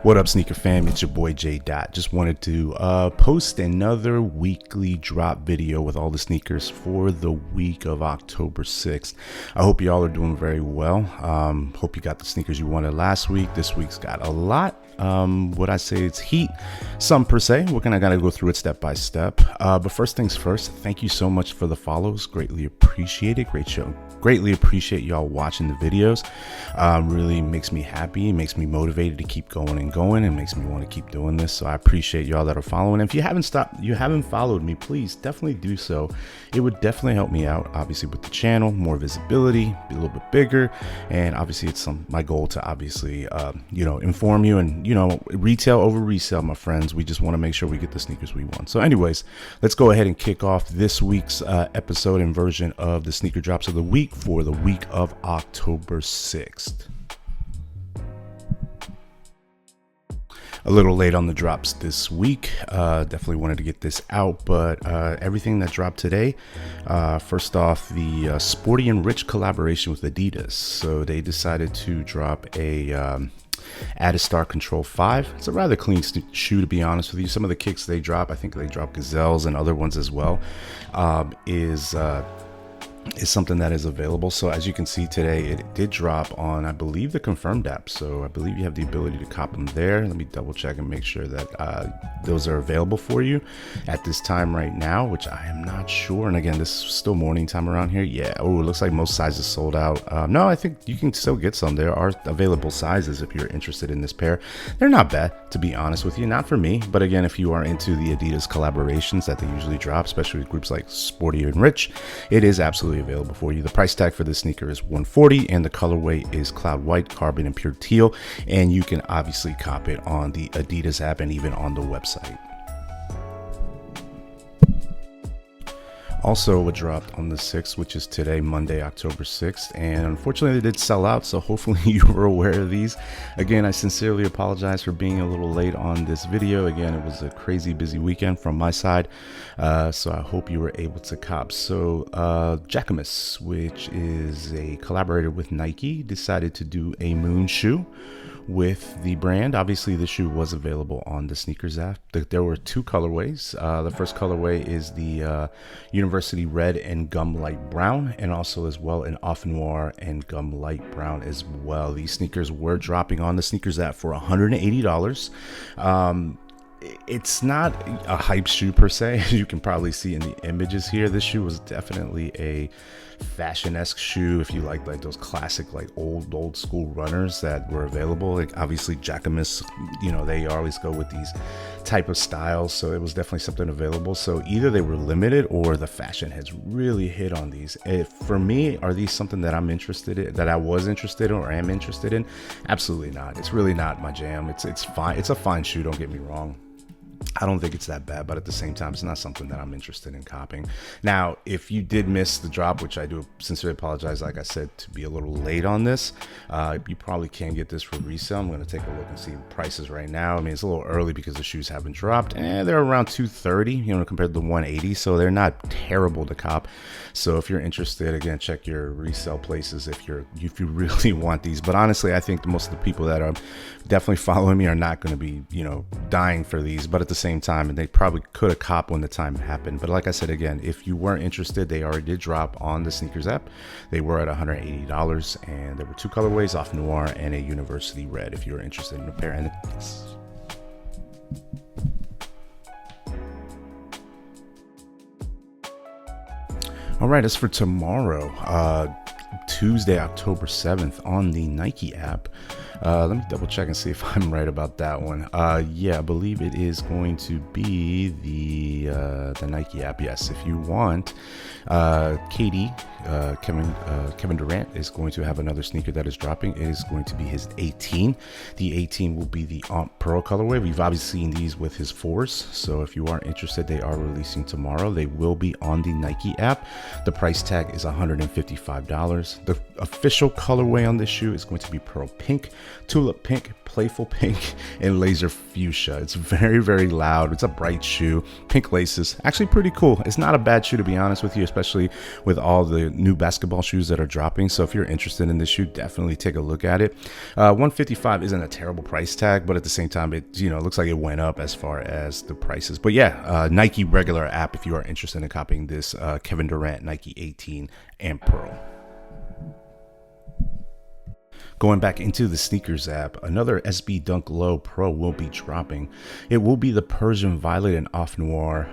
What up, sneaker fam? It's your boy J Dot. Just wanted to post another weekly drop video with all the sneakers for the week of October 6th. I hope y'all are doing very well. Hope you got the sneakers you wanted last week. This week's got a lot. What I say, it's heat, some per se. We're gonna go through it step by step. But first things first, thank you so much for the follows. Greatly appreciate it. Great show. Greatly appreciate y'all watching the videos. Really makes me happy, makes me motivated to keep going and makes me want to keep doing this. So I appreciate y'all that are following. If you haven't followed me, please definitely do so. It would definitely help me out, obviously, with the channel, more visibility, be a little bit bigger, and obviously it's my goal to obviously inform you and retail over resale, my friends. We just want to make sure we get the sneakers we want. So anyways, let's go ahead and kick off this week's episode and version of the sneaker drops of the week for the week of October 6th. A little late on the drops this week. Definitely wanted to get this out, but everything that dropped today, first off, the Sporty and Rich collaboration with Adidas. So they decided to drop a Adistar Control 5. It's a rather clean shoe, to be honest with you. Some of the kicks they drop, I think they drop Gazelles and other ones as well, is something that is available. So as you can see today, it did drop on, I believe, the confirmed app. So I believe you have the ability to cop them there. Let me double check and make sure that those are available for you at this time right now, which I am not sure. And again, this is still morning time around here. Yeah. Oh, it looks like most sizes sold out. No, I think you can still get some. There are available sizes if you're interested in this pair. They're not bad, to be honest with you. Not for me, but again, if you are into the Adidas collaborations that they usually drop, especially with groups like Sporty and Rich, it is absolutely available for you. The price tag for this sneaker is $140, and the colorway is cloud white, carbon, and pure teal. And you can obviously cop it on the Adidas app and even on the website. Also, what dropped on the 6th, which is today, Monday, October 6th, and unfortunately they did sell out, so hopefully you were aware of these. Again, I sincerely apologize for being a little late on this video. Again, it was a crazy busy weekend from my side, so I hope you were able to cop. So Jellyfish, which is a collaborator with Nike, decided to do a moon shoe with the brand. Obviously, the shoe was available on the sneakers app. There were two colorways. The first colorway is the University Red and Gum Light Brown, and also as well an Off Noir and Gum Light Brown as well. These sneakers were dropping on the sneakers app for $180. It's not a hype shoe per se, as you can probably see in the images here. This shoe was definitely a fashion-esque shoe if you like those classic, like old school runners that were available. Like obviously Jacquemus, they always go with these type of styles, so it was definitely something available. So either they were limited or the fashion has really hit on these. For me, are these something that I'm interested in, that I was interested in or am interested in? Absolutely not. It's really not my jam. It's fine. It's a fine shoe, don't get me wrong. I don't think it's that bad, but at the same time, it's not something that I'm interested in copying. Now, if you did miss the drop, which I do sincerely apologize, like I said, to be a little late on this, you probably can get this for resale. I'm going to take a look and see prices right now. I mean, it's a little early because the shoes haven't dropped, and they're around $230, compared to the $180, so they're not terrible to cop. So if you're interested, again, check your resale places if you really want these. But honestly, I think most of the people that are definitely following me are not going to be, dying for these. But at the same time, and they probably could have copped when the time happened. But like I said, again, if you weren't interested, they already did drop on the sneakers app. They were at $180, and there were two colorways, Off Noir and a University Red, if you were interested in a pair. And all right, as for tomorrow, Tuesday, October 7th, on the Nike app, let me double check and see if I'm right about that one. Yeah, I believe it is going to be the Nike app. Yes, if you want, Kevin Durant is going to have another sneaker that is dropping. It is going to be his 18. The 18 will be the Pearl colorway. We've obviously seen these with his 4s, so if you are interested, they are releasing tomorrow. They will be on the Nike app. The price tag is $155. The official colorway on this shoe is going to be pearl pink, tulip pink, playful pink, and laser fuchsia. It's very, very loud. It's a bright shoe, pink laces, actually pretty cool. It's not a bad shoe, to be honest with you, especially with all the new basketball shoes that are dropping. So if you're interested in this shoe, definitely take a look at it. 155 isn't a terrible price tag, but at the same time, it looks like it went up as far as the prices. But yeah, Nike regular app if you are interested in copying this Kevin Durant Nike 18 and pearl. Going back into the sneakers app, another SB Dunk Low Pro will be dropping. It will be the Persian Violet and Off Noir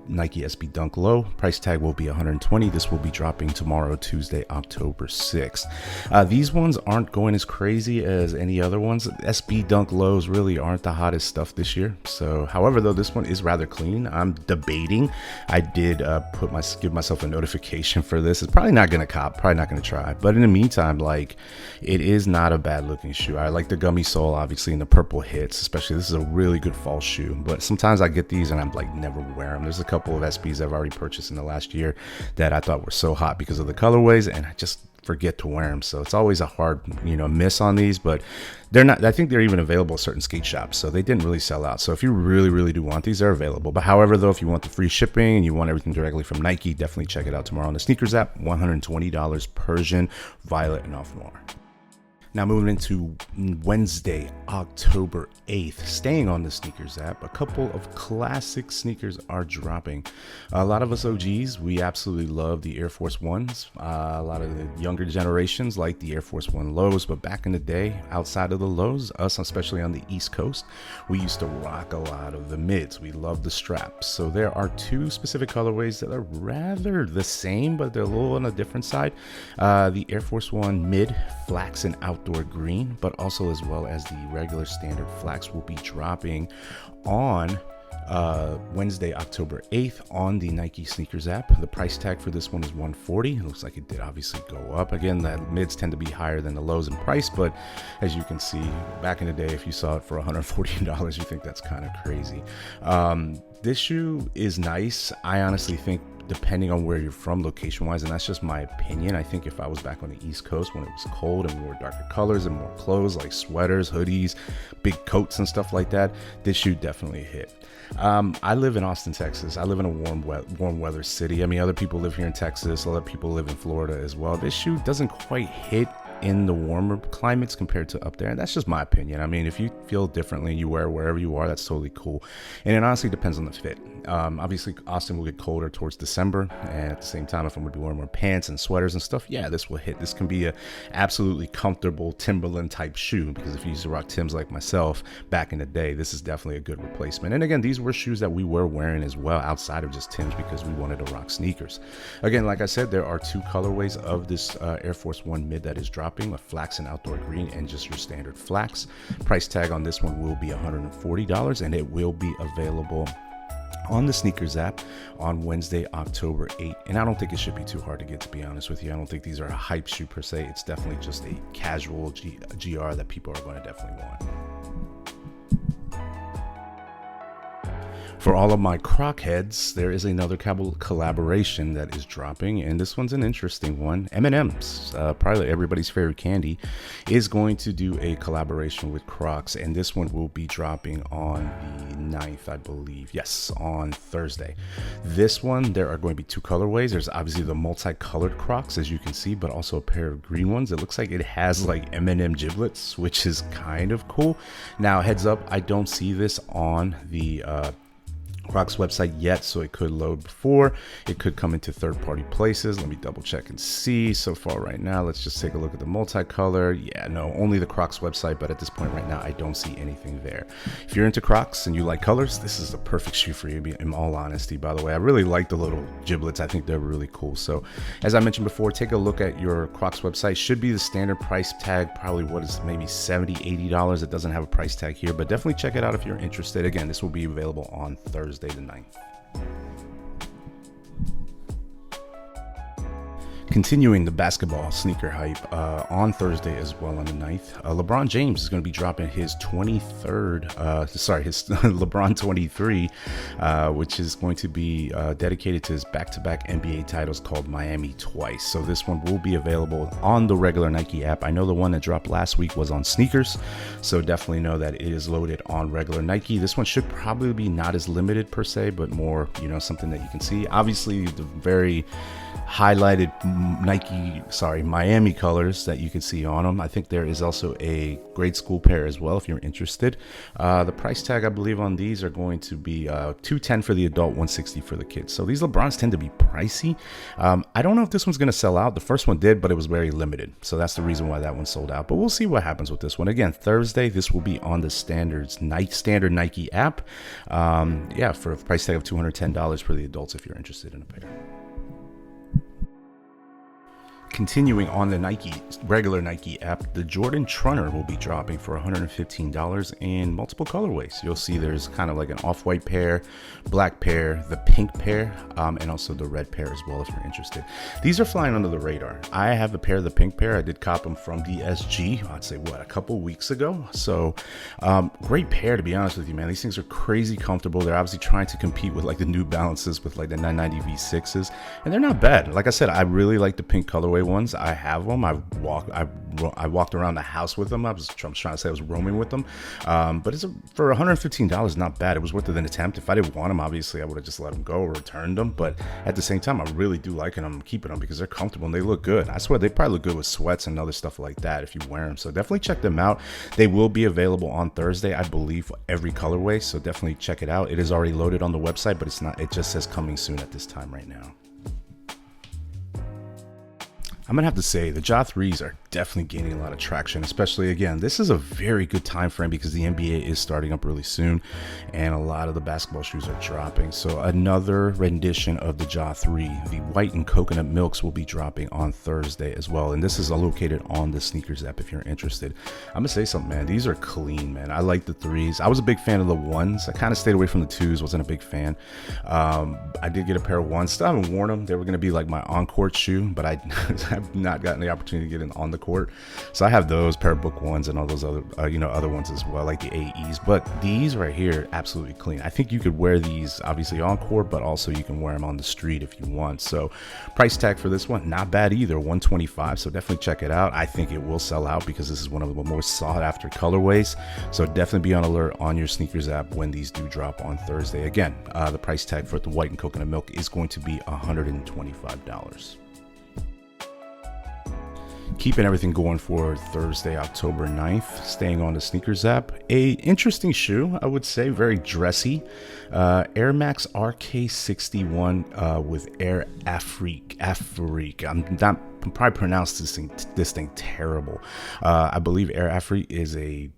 Nike SB Dunk Low. Price tag will be $120. This will be dropping tomorrow, Tuesday, October 6th. These ones aren't going as crazy as any other ones. SB Dunk Lows really aren't the hottest stuff this year. So, however, though, this one is rather clean. I'm debating. I did give myself a notification for this. It's probably not going to cop, probably not going to try. But in the meantime, it is not a bad looking shoe. I like the gummy sole, obviously, and the purple hits, especially. This is a really good fall shoe, but sometimes I get these and I'm never wear them. There's a couple of SBs I've already purchased in the last year that I thought were so hot because of the colorways, and I just forget to wear them. So it's always a hard, miss on these, but they're not, I think they're even available at certain skate shops. So they didn't really sell out. So if you really, really do want these, they're available. But however, though, if you want the free shipping and you want everything directly from Nike, definitely check it out tomorrow on the sneakers app. $120 Persian Violet and Off Noir. Now moving into Wednesday, October 8th, staying on the sneakers app, a couple of classic sneakers are dropping. A lot of us OGs, we absolutely love the Air Force Ones. A lot of the younger generations like the Air Force One lows, but back in the day, outside of the lows, us, especially on the East Coast, we used to rock a lot of the mids. We love the straps. So there are two specific colorways that are rather the same, but they're a little on a different side. The Air Force One mid, flax and outdoor green, but also as well as the regular standard flax will be dropping on Wednesday, October 8th on the Nike sneakers app. The price tag for this one is $140. It looks like it did obviously go up. Again, the mids tend to be higher than the lows in price, but as you can see, back in the day, if you saw it for $140, you think that's kind of crazy. This shoe is nice. I honestly think, depending on where you're from location wise, and that's just my opinion, I think if I was back on the East Coast when it was cold and we wore darker colors and more clothes like sweaters, hoodies, big coats and stuff like that, this shoe definitely hit. I live in Austin, Texas. I live in a warm weather city. I mean, other people live here in Texas, other people live in Florida as well. This shoe doesn't quite hit in the warmer climates compared to up there, and that's just my opinion. I mean, if you feel differently and you wear wherever you are, that's totally cool, and it honestly depends on the fit. Obviously Austin will get colder towards December, and at the same time, if I'm gonna be wearing more pants and sweaters and stuff, yeah, this will hit. This can be a absolutely comfortable Timberland type shoe, because if you used to rock Timbs like myself back in the day, this is definitely a good replacement. And again, these were shoes that we were wearing as well outside of just Timbs because we wanted to rock sneakers. Again, like I said, there are two colorways of this Air Force One mid that is dropping, a flax and outdoor green and just your standard flax. Price tag on this one will be $140, and it will be available on the sneakers app on Wednesday, October 8th. And I don't think it should be too hard to get, to be honest with you. I don't think these are a hype shoe per se. It's definitely just a casual GR that people are going to definitely want. For all of my Croc heads, there is another collaboration that is dropping, and this one's an interesting one. M&M's, probably everybody's favorite candy, is going to do a collaboration with Crocs, and this one will be dropping on the 9th, I believe. Yes, on Thursday. This one, there are going to be two colorways. There's obviously the multicolored Crocs, as you can see, but also a pair of green ones. It looks like it has like M&M giblets, which is kind of cool. Now, heads up, I don't see this on the Crocs website yet, so it could load before. It could come into third-party places. Let me double check and see. So far right now, let's just take a look at the multicolor. Yeah, no, only the Crocs website, but at this point right now, I don't see anything there. If you're into Crocs and you like colors, this is the perfect shoe for you, in all honesty. By the way, I really like the little giblets. I think they're really cool. So as I mentioned before, take a look at your Crocs website. Should be the standard price tag, probably what is maybe $70, $80. It doesn't have a price tag here, but definitely check it out if you're interested. Again, this will be available on Thursday the 9th. Continuing the basketball sneaker hype on Thursday as well on the 9th, LeBron James is going to be dropping his 23rd, his LeBron 23, which is going to be dedicated to his back-to-back NBA titles called Miami Twice. So this one will be available on the regular Nike app. I know the one that dropped last week was on sneakers, so definitely know that it is loaded on regular Nike. This one should probably be not as limited per se, but more, something that you can see. Obviously, the very highlighted Miami colors that you can see on them. I think there is also a grade school pair as well if you're interested. The price tag I believe on these are going to be $210 for the adult, $160 for the kids. So these LeBrons tend to be pricey. I don't know if this one's going to sell out. The first one did, but it was very limited, so that's the reason why that one sold out. But we'll see what happens with this one. Again, Thursday, this will be on the standard Nike app. For a price tag of $210 for the adults if you're interested in a pair. Continuing on the regular Nike app, the Jordan Trunner will be dropping for $115 in multiple colorways. You'll see there's kind of like an off-white pair, black pair, the pink pair, and also the red pair as well if you're interested. These are flying under the radar. I have a pair of the pink pair. I did cop them from DSG, I'd say a couple weeks ago. So great pair, to be honest with you, man. These things are crazy comfortable. They're obviously trying to compete with like the New Balances with like the 990 V6s, and they're not bad. Like I said, I really like the pink colorway ones. I have them. I walked around the house with them. I was trying to say I was roaming with them, but for $115, not bad. It was worth it an attempt. If I didn't want them, obviously I would have just let them go or returned them, but at the same time I really do like them. I'm keeping them because they're comfortable and they look good. I swear they probably look good with sweats and other stuff like that if you wear them, so definitely check them out. They will be available on Thursday, I believe, for every colorway, so definitely check it out. It is already loaded on the website, but it just says coming soon at this time right now. I'm gonna have to say the Ja 3s are definitely gaining a lot of traction, especially, again, this is a very good time frame because the NBA is starting up really soon and a lot of the basketball shoes are dropping. So another rendition of the Ja 3, the white and coconut milks, will be dropping on Thursday as well, and this is located on the sneakers app if you're interested. I'm gonna say something, man. These are clean, man. I like the 3s. I was a big fan of the 1s. I kind of stayed away from the 2s, wasn't a big fan. I did get a pair of 1s. Still haven't worn them. They were gonna be like my on-court shoe, but I've not gotten the opportunity to get in on the court, so I have those pair of book ones and all those other other ones as well, like the AEs. But these right here, absolutely clean. I think you could wear these obviously on court, but also you can wear them on the street if you want. So price tag for this one, not bad either, $125. So definitely check it out. I think it will sell out because this is one of the more sought after colorways, so definitely be on alert on your sneakers app when these do drop on Thursday. Again, the price tag for the white and coconut milk is going to be $125. Keeping everything going for Thursday, October 9th, staying on the sneakers app. A interesting shoe, I would say, very dressy. Air Max RK61 with Air Afrique. I'm probably pronounced this thing terrible. I believe Air Afrique is a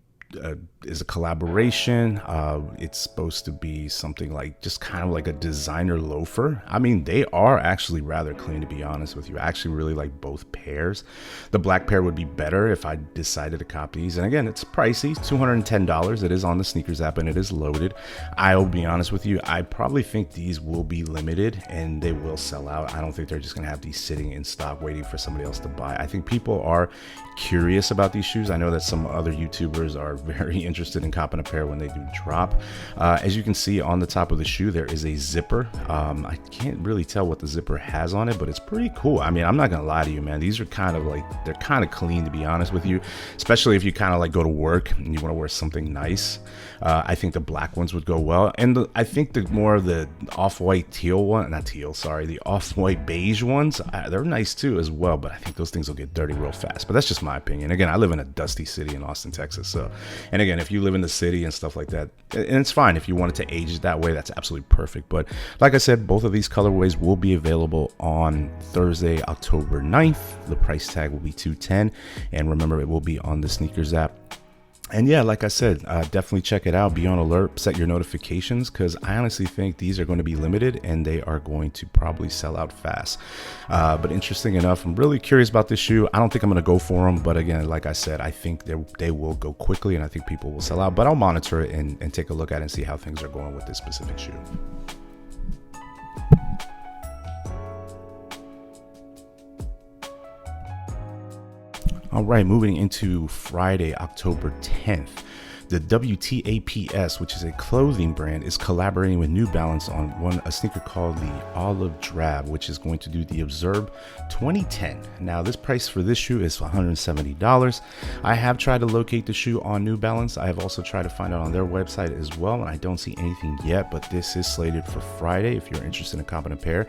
collaboration. It's supposed to be something like just kind of like a designer loafer. I mean, they are actually rather clean, to be honest with you. I actually really like both pairs. The black pair would be better if I decided to copy these. And again, it's pricey, $210. It is on the sneakers app and it is loaded. I'll be honest with you, I probably think these will be limited and they will sell out. I don't think they're just going to have these sitting in stock waiting for somebody else to buy. I think people are curious about these shoes. I know that some other YouTubers are very interested in copping a pair when they do drop. As you can see on the top of the shoe, there is a zipper. I can't really tell what the zipper has on it, but it's pretty cool. I mean, I'm not gonna lie to you, man. These are kind of like, they're kind of clean, to be honest with you, especially if you kind of like go to work and you want to wear something nice. I think the black ones would go well, and I think the more of the off-white teal one, not teal, sorry, the off-white beige ones, they're nice too as well, but I think those things will get dirty real fast. But that's just my opinion. Again, I live in a dusty city in Austin, Texas, so, and again, if you live in the city and stuff like that, and it's fine if you wanted to age it that way, that's absolutely perfect. But like I said, both of these colorways will be available on Thursday, October 9th. The price tag will be $210, and remember, it will be on the sneakers app. And yeah, like I said, definitely check it out. Be on alert, set your notifications, because I honestly think these are going to be limited and they are going to probably sell out fast. But interesting enough, I'm really curious about this shoe. I don't think I'm going to go for them, but again, like I said, I think they will go quickly and I think people will sell out. But I'll monitor it and take a look at it and see how things are going with this specific shoe. All right, moving into Friday, October 10th. The WTAPS, which is a clothing brand, is collaborating with New Balance on a sneaker called the Olive Drab, which is going to do the Observe 2010. Now, this price for this shoe is $170. I have tried to locate the shoe on New Balance. I have also tried to find it on their website as well, and I don't see anything yet, but this is slated for Friday if you're interested in a competent pair.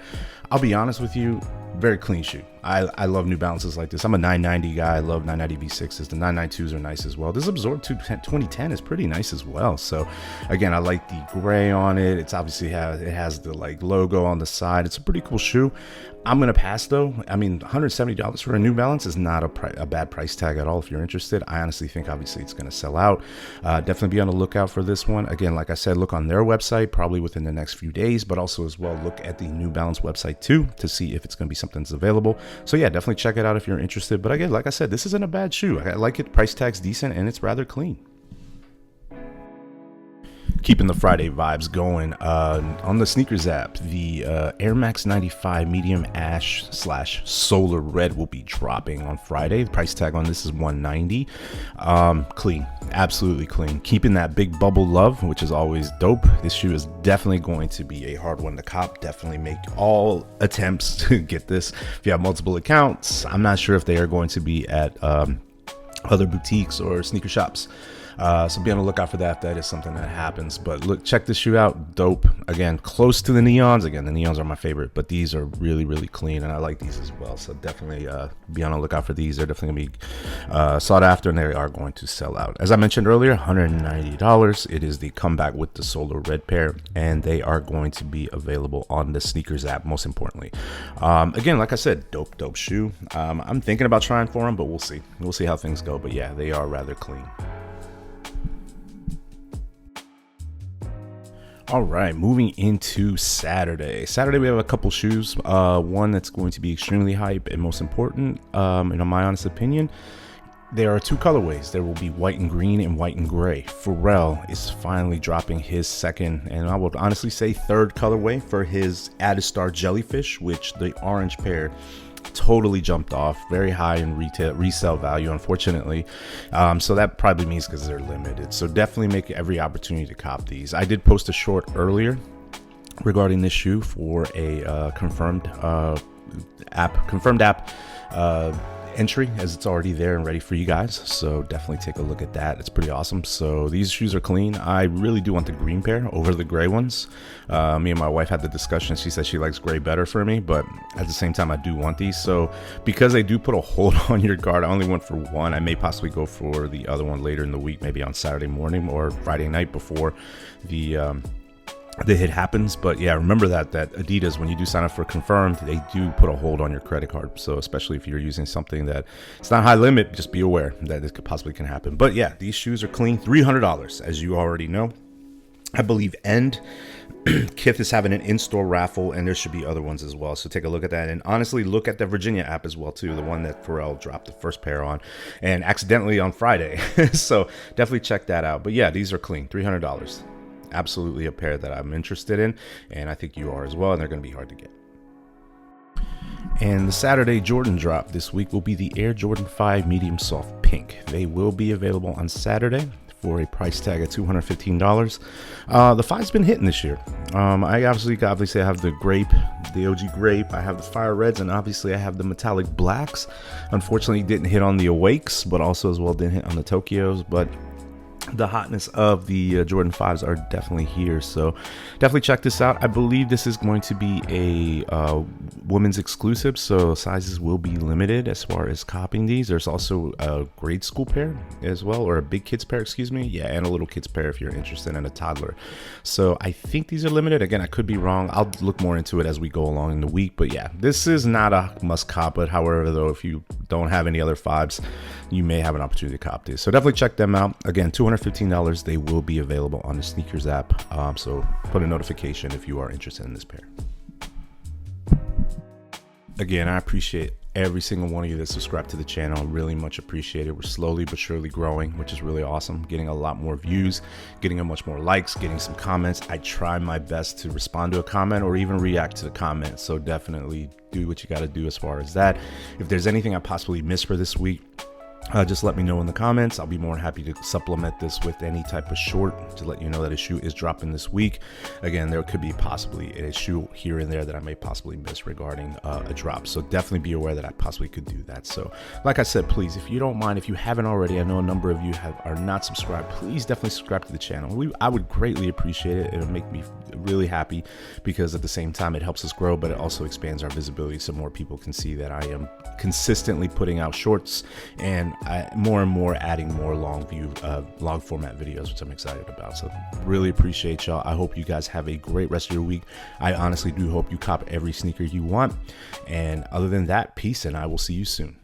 I'll be honest with you, very clean shoe. I love New Balances like this. I'm a 990 guy. I love 990 V6s. The 992s are nice as well. This Absorb 2010 is pretty nice as well. So again, I like the gray on it. It's obviously it has the like logo on the side. It's a pretty cool shoe. I'm gonna pass though. I mean, $170 for a New Balance is not a bad price tag at all. If you're interested, I honestly think obviously it's gonna sell out. Definitely be on the lookout for this one. Again, like I said, look on their website probably within the next few days, but also as well look at the New Balance website too to see if it's gonna be something that's available. So yeah, definitely check it out if you're interested. But again, like I said, this isn't a bad shoe. I like it. Price tag's decent and it's rather clean. Keeping the Friday vibes going on the sneakers app, the Air Max 95 medium ash / solar red will be dropping on Friday. The price tag on this is $190. Clean, absolutely clean. Keeping that big bubble love, which is always dope. This shoe is definitely going to be a hard one to cop. Definitely make all attempts to get this. If you have multiple accounts, I'm not sure if they are going to be at other boutiques or sneaker shops. So be on the lookout for that. That is something that happens. But look, check this shoe out. Dope. Again, close to the neons. Again, the neons are my favorite, but these are really, really clean, and I like these as well. So definitely be on the lookout for these. They're definitely going to be sought after, and they are going to sell out. As I mentioned earlier, $190. It is the comeback with the solar red pair, and they are going to be available on the sneakers app, most importantly. Again, like I said, dope shoe. I'm thinking about trying for them, but we'll see. We'll see how things go. But yeah, they are rather clean. All right, moving into Saturday. Saturday, we have a couple shoes. One that's going to be extremely hype and most important, in my honest opinion. There are two colorways. There will be white and green and white and gray. Pharrell is finally dropping his second, and I would honestly say third colorway for his Adistar Jellyfish, which the orange pair totally jumped off, very high in resale value, unfortunately. So that probably means because they're limited. So definitely make every opportunity to cop these. I did post a short earlier regarding this shoe for a confirmed app entry, as it's already there and ready for you guys. So definitely take a look at that. It's pretty awesome. So these shoes are clean. I really do want the green pair over the gray ones. Me and my wife had the discussion. She said she likes gray better for me, but at the same time I do want these. So because they do put a hold on your guard, I only went for one. I may possibly go for the other one later in the week, maybe on Saturday morning or Friday night before the hit happens. But yeah, remember that Adidas, when you do sign up for confirmed, they do put a hold on your credit card. So especially if you're using something that it's not high limit, just be aware that it possibly can happen. But yeah, these shoes are clean. $300, as you already know. I believe Kith is having an in-store raffle, and there should be other ones as well. So take a look at that, and honestly look at the Virginia app as well too, the one that Pharrell dropped the first pair on, and accidentally on Friday. So definitely check that out. But yeah, these are clean. $300. Absolutely a pair that I'm interested in, and I think you are as well, and they're going to be hard to get. And the Saturday Jordan drop this week will be the Air Jordan 5 Medium Soft Pink. They will be available on Saturday for a price tag of $215. The 5's been hitting this year. I obviously have the grape, the OG grape. I have the fire reds, and obviously I have the metallic blacks. Unfortunately, didn't hit on the Awakes, but also as well didn't hit on the Tokyos. But the hotness of the Jordan 5s are definitely here, so definitely check this out. I believe this is going to be a women's exclusive, so sizes will be limited as far as copying these. There's also a grade school pair as well, or a big kids pair, excuse me, yeah, and a little kids pair if you're interested in a toddler. So I think these are limited. Again, I could be wrong. I'll look more into it as we go along in the week, but yeah, this is not a must cop. But however, though, if you don't have any other 5s, you may have an opportunity to cop these. So definitely check them out. Again, $215. They will be available on the sneakers app. So put a notification if you are interested in this pair. Again, I appreciate every single one of you that subscribe to the channel. Really much appreciated. We're slowly but surely growing, which is really awesome. Getting a lot more views, getting a much more likes, getting some comments. I try my best to respond to a comment or even react to the comment. So definitely do what you got to do as far as that. If there's anything I possibly missed for this week, Just let me know in the comments. I'll be more than happy to supplement this with any type of short to let you know that a shoe is dropping this week. Again, there could be possibly a shoe here and there that I may possibly miss regarding a drop. So definitely be aware that I possibly could do that. So like I said, please, if you don't mind, if you haven't already, I know a number of you are not subscribed, please definitely subscribe to the channel. I would greatly appreciate it. It'll make me really happy because at the same time, it helps us grow, but it also expands our visibility so more people can see that I am consistently putting out shorts and more and more adding more long format videos, which I'm excited about. So really appreciate y'all. I hope you guys have a great rest of your week. I honestly do hope you cop every sneaker you want. And other than that, peace, and I will see you soon.